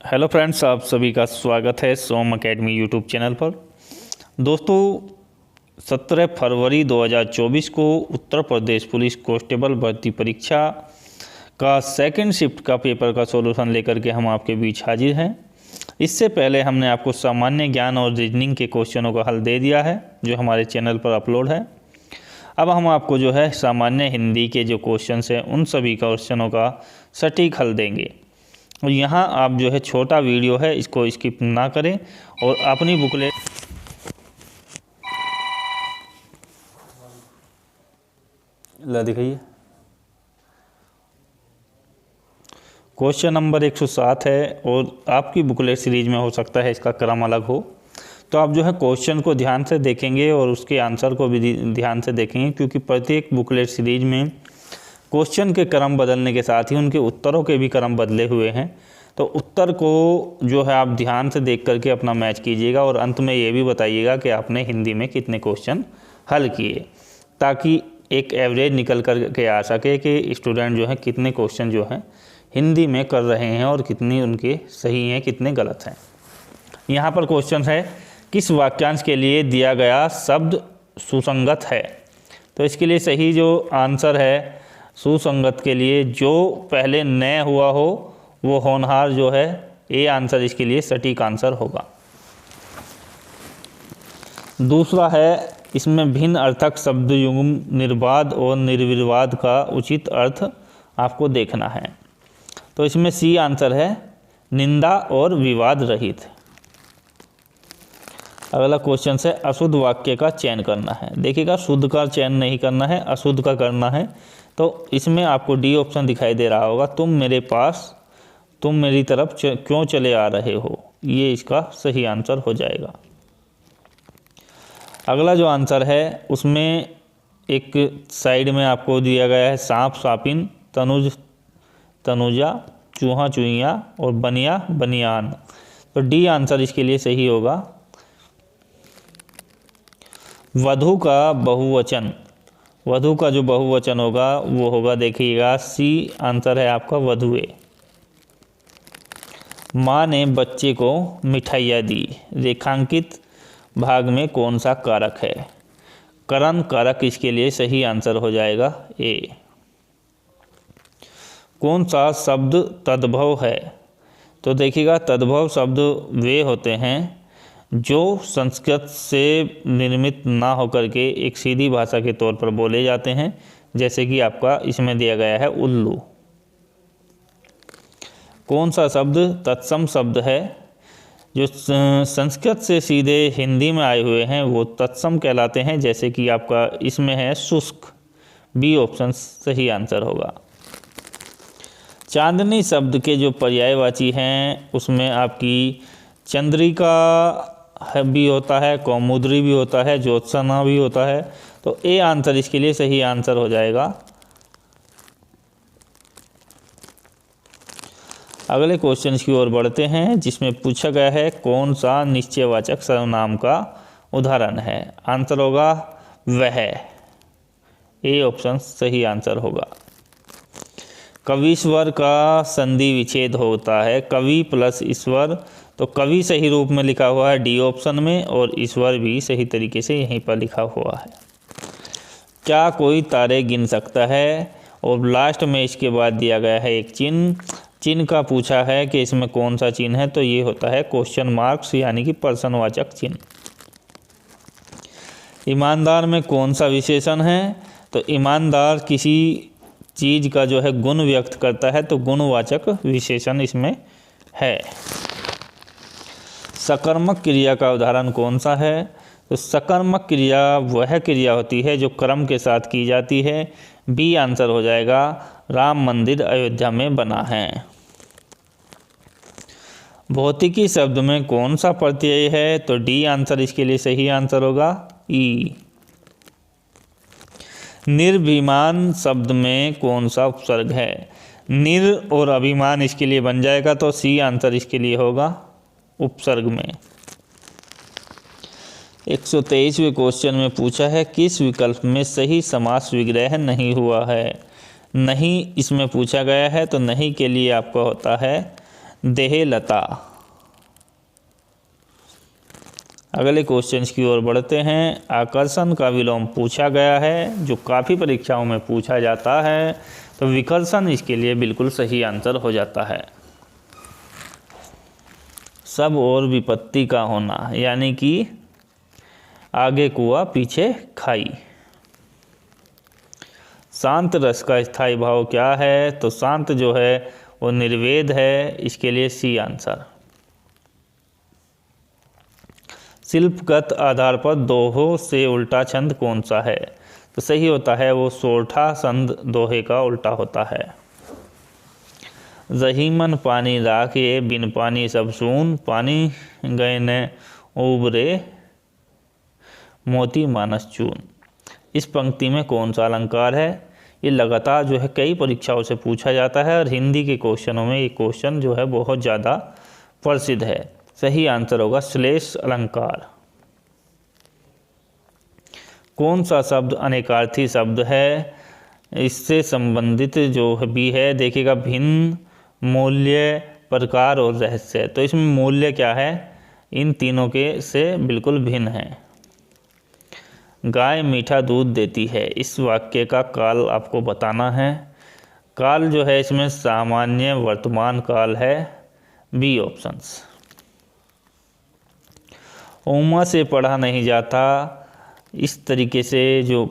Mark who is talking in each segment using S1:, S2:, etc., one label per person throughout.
S1: Hello friends, आप सभी का स्वागत है सोम एकेडमी यूट्यूब चैनल पर। दोस्तों, 17 फरवरी 2024 को उत्तर प्रदेश पुलिस कांस्टेबल भर्ती परीक्षा का सेकंड शिफ्ट का पेपर का सॉल्यूशन लेकर के हम आपके बीच हाजिर हैं। इससे पहले हमने आपको सामान्य ज्ञान और रीजनिंग के क्वेश्चनों का हल दे दिया है जो हमारे चैनल पर अपलोड है। अब हम आपको जो है सामान्य हिंदी के जो क्वेश्चन हैं उन सभी क्वेश्चनों का सटीक हल देंगे। और यहाँ आप जो है छोटा वीडियो है इसको स्किप ना करें और अपनी बुकलेट ला दिखाइए। क्वेश्चन नंबर 107 है और आपकी बुकलेट सीरीज में हो सकता है इसका क्रम अलग हो, तो आप जो है क्वेश्चन को ध्यान से देखेंगे और उसके आंसर को भी ध्यान से देखेंगे, क्योंकि प्रत्येक बुकलेट सीरीज में क्वेश्चन के क्रम बदलने के साथ ही उनके उत्तरों के भी क्रम बदले हुए हैं। तो उत्तर को जो है आप ध्यान से देख करके अपना मैच कीजिएगा और अंत में ये भी बताइएगा कि आपने हिंदी में कितने क्वेश्चन हल किए, ताकि एक एवरेज निकल कर के आ सके कि स्टूडेंट जो है कितने क्वेश्चन जो हैं हिंदी में कर रहे हैं और कितने उनके सही हैं कितने गलत हैं। यहाँ पर क्वेश्चन है, किस वाक्यांश के लिए दिया गया शब्द सुसंगत है? तो इसके लिए सही जो आंसर है सुसंगत के लिए जो पहले न हुआ हो वो होनहार जो है ये आंसर इसके लिए सटीक आंसर होगा। दूसरा है, इसमें भिन्न अर्थक शब्द युग्म निर्बाध और निर्विवाद का उचित अर्थ आपको देखना है। तो इसमें सी आंसर है निंदा और विवाद रहित। अगला क्वेश्चन से अशुद्ध वाक्य का चयन करना है। देखिएगा, शुद्ध का चयन नहीं करना है, अशुद्ध का करना है। तो इसमें आपको डी ऑप्शन दिखाई दे रहा होगा, तुम मेरे पास, तुम मेरी तरफ क्यों चले आ रहे हो, ये इसका सही आंसर हो जाएगा। अगला जो आंसर है उसमें एक साइड में आपको दिया गया है सांप सापिन, तनुज तनुजा, चूहा चूहिया और बनिया बनियान। तो डी आंसर इसके लिए सही होगा। वधु का बहुवचन, वधु का जो बहुवचन होगा वो होगा, देखिएगा सी आंसर है आपका वधुए। माँ ने बच्चे को मिठाइयाँ दी, रेखांकित भाग में कौन सा कारक है? करण कारक इसके लिए सही आंसर हो जाएगा ए। कौन सा शब्द तद्भव है? तो देखिएगा, तद्भव शब्द वे होते हैं जो संस्कृत से निर्मित ना होकर के एक सीधी भाषा के तौर पर बोले जाते हैं, जैसे कि आपका इसमें दिया गया है उल्लू। कौन सा शब्द तत्सम शब्द है? जो संस्कृत से सीधे हिंदी में आए हुए हैं वो तत्सम कहलाते हैं, जैसे कि आपका इसमें है शुष्क। बी ऑप्शन सही आंसर होगा। चांदनी शब्द के जो पर्यायवाची हैं उसमें आपकी चंद्रिका भी होता है, कौमुद्री भी होता है, ज्योत्सना भी होता है। तो ए आंसर इसके लिए सही आंसर हो जाएगा। अगले क्वेश्चन की ओर बढ़ते हैं, जिसमें पूछा गया है कौन सा निश्चयवाचक सर्वनाम का उदाहरण है? आंसर होगा वह। ए ऑप्शन सही आंसर होगा। कवीश्वर का संधि विच्छेद होता है, कवि प्लस ईश्वर। तो कवि सही रूप में लिखा हुआ है डी ऑप्शन में और ईश्वर भी सही तरीके से यहीं पर लिखा हुआ है। क्या कोई तारे गिन सकता है? और लास्ट में इसके बाद दिया गया है एक चिन्ह। चिन्ह का पूछा है कि इसमें कौन सा चिन्ह है, तो ये होता है क्वेश्चन मार्क्स, यानी कि प्रश्नवाचक चिन्ह। ईमानदार में कौन सा विशेषण है? तो ईमानदार किसी चीज़ का जो है गुण व्यक्त करता है, तो गुणवाचक विशेषण इसमें है। सकर्मक क्रिया का उदाहरण कौन सा है? तो सकर्मक क्रिया वह क्रिया होती है जो क्रम के साथ की जाती है। बी आंसर हो जाएगा, राम मंदिर अयोध्या में बना है। भौतिकी शब्द में कौन सा प्रत्यय है? तो डी आंसर इसके लिए सही आंसर होगा ई। निर्भिमान शब्द में कौन सा उपसर्ग है? निर और अभिमान इसके लिए बन जाएगा, तो सी आंसर इसके लिए होगा उपसर्ग में। 123वें क्वेश्चन में पूछा है किस विकल्प में सही समास विग्रह नहीं हुआ है? नहीं इसमें पूछा गया है, तो नहीं के लिए आपका होता है देहलता। अगले क्वेश्चन की ओर बढ़ते हैं। आकर्षण का विलोम पूछा गया है, जो काफ़ी परीक्षाओं में पूछा जाता है, तो विकर्षण इसके लिए बिल्कुल सही आंसर हो जाता है। सब और विपत्ति का होना, यानी कि आगे कुआं पीछे खाई। शांत रस का स्थायी भाव क्या है, तो शांत जो है वो निर्वेद है, इसके लिए सी आंसर। शिल्पगत आधार पर दोहों से उल्टा छंद कौन सा है, तो सही होता है वो सोरठा छंद दोहे का उल्टा होता है। जहीमन पानी राखे बिन पानी सब सून, पानी गए न उबरे मोती मानस चून। इस पंक्ति में कौन सा अलंकार है? ये लगातार जो है कई परीक्षाओं से पूछा जाता है और हिंदी के क्वेश्चनों में ये क्वेश्चन जो है बहुत ज़्यादा प्रसिद्ध है। सही आंसर होगा श्लेष अलंकार। कौन सा शब्द अनेकार्थी शब्द है? इससे संबंधित जो भी है देखिएगा, भिन्न, मूल्य, प्रकार और रहस्य। तो इसमें मूल्य क्या है? इन तीनों के से बिल्कुल भिन्न है। गाय मीठा दूध देती है, इस वाक्य का काल आपको बताना है। काल जो है इसमें सामान्य वर्तमान काल है, बी ऑप्शंस। उमा से पढ़ा नहीं जाता, इस तरीके से जो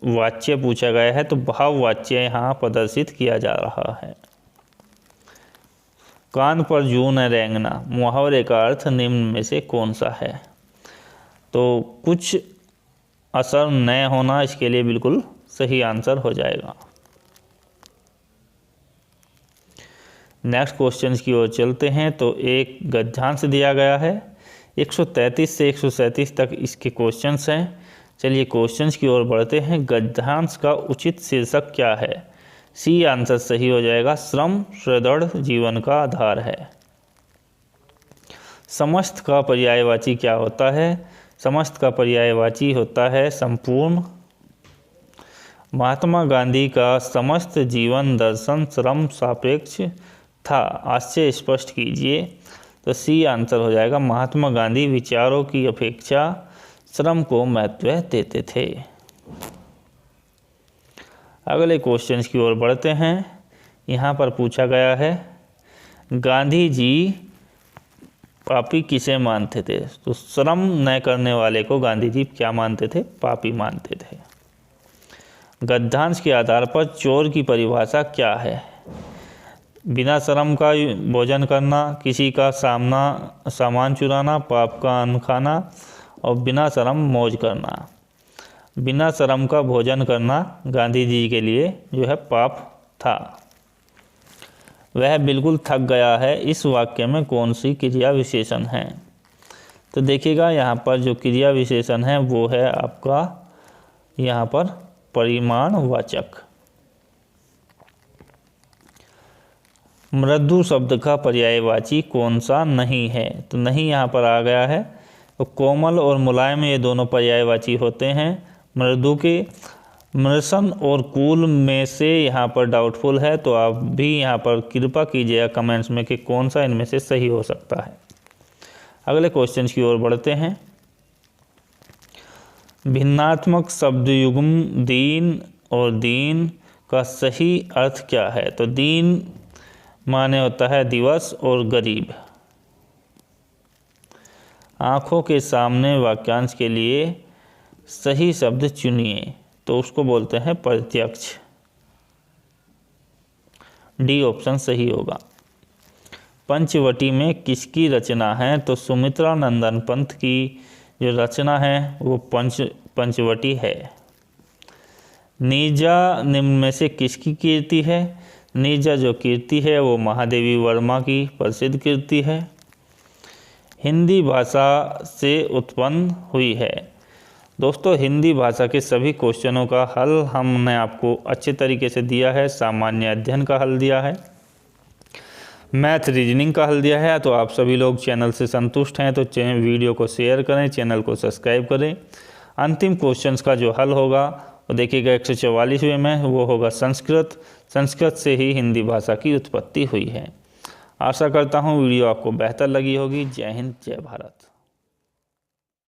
S1: वाच्य पूछा गया है, तो भाव वाच्य यहाँ प्रदर्शित किया जा रहा है। कान पर जूं न रेंगना, मुहावरे का अर्थ निम्न में से कौन सा है? तो कुछ असर न होना, इसके लिए बिल्कुल सही आंसर हो जाएगा। नेक्स्ट क्वेश्चन की ओर चलते हैं। तो एक गद्यांश दिया गया है, 133 से 137 तक इसके क्वेश्चंस हैं। चलिए क्वेश्चंस की ओर बढ़ते हैं। गद्यांश का उचित शीर्षक क्या है? सी आंसर सही हो जाएगा, श्रम सुदृढ़ जीवन का आधार है। समस्त का पर्यायवाची क्या होता है? समस्त का पर्यायवाची होता है संपूर्ण। महात्मा गांधी का समस्त जीवन दर्शन श्रम सापेक्ष था, आशय स्पष्ट कीजिए। तो सी आंसर हो जाएगा, महात्मा गांधी विचारों की अपेक्षा श्रम को महत्व देते थे। अगले क्वेश्चन की ओर बढ़ते हैं। यहाँ पर पूछा गया है, गांधी जी पापी किसे मानते थे? तो श्रम न करने वाले को गांधी जी क्या मानते थे? पापी मानते थे। गद्यांश के आधार पर चोर की परिभाषा क्या है? बिना श्रम का भोजन करना, किसी का सामान चुराना, पाप का अन्न खाना और बिना श्रम मौज करना। बिना श्रम का भोजन करना गांधी जी के लिए जो है पाप था। वह बिल्कुल थक गया है, इस वाक्य में कौन सी क्रिया विशेषण है? तो देखिएगा यहाँ पर जो क्रिया विशेषण है वो है आपका यहाँ पर परिमाणवाचक। मृदु शब्द का पर्यायवाची कौन सा नहीं है? तो नहीं यहाँ पर आ गया है। तो कोमल और मुलायम ये दोनों पर्यायवाची होते हैं। मृदु के मृषण और कूल में से यहाँ पर डाउटफुल है, तो आप भी यहाँ पर कृपा कीजिएगा कमेंट्स में कि कौन सा इनमें से सही हो सकता है। अगले क्वेश्चन की ओर बढ़ते हैं। भिन्नात्मक शब्द युग्म दीन और दीन का सही अर्थ क्या है? तो दीन माने होता है दिवस और गरीब। आँखों के सामने वाक्यांश के लिए सही शब्द चुनिए, तो उसको बोलते हैं प्रत्यक्ष। डी ऑप्शन सही होगा। पंचवटी में किसकी रचना है? तो सुमित्रा नंदन पंत की जो रचना है वो पंचवटी है। नीजा निम्न में से किसकी कीर्ति है? नीजा जो कीर्ति है वो महादेवी वर्मा की प्रसिद्ध कीर्ति है। हिंदी भाषा से उत्पन्न हुई है। दोस्तों हिंदी भाषा के सभी क्वेश्चनों का हल हमने आपको अच्छे तरीके से दिया है। सामान्य अध्ययन का हल दिया है, मैथ रीजनिंग का हल दिया है। तो आप सभी लोग चैनल से संतुष्ट हैं तो वीडियो को शेयर करें, चैनल को सब्सक्राइब करें। अंतिम क्वेश्चंस का जो हल होगा वो देखिएगा 144वें में, वो होगा संस्कृत। संस्कृत से ही हिंदी भाषा की उत्पत्ति हुई है। आशा करता हूँ वीडियो आपको बेहतर लगी होगी। जय हिंद, जय भारत।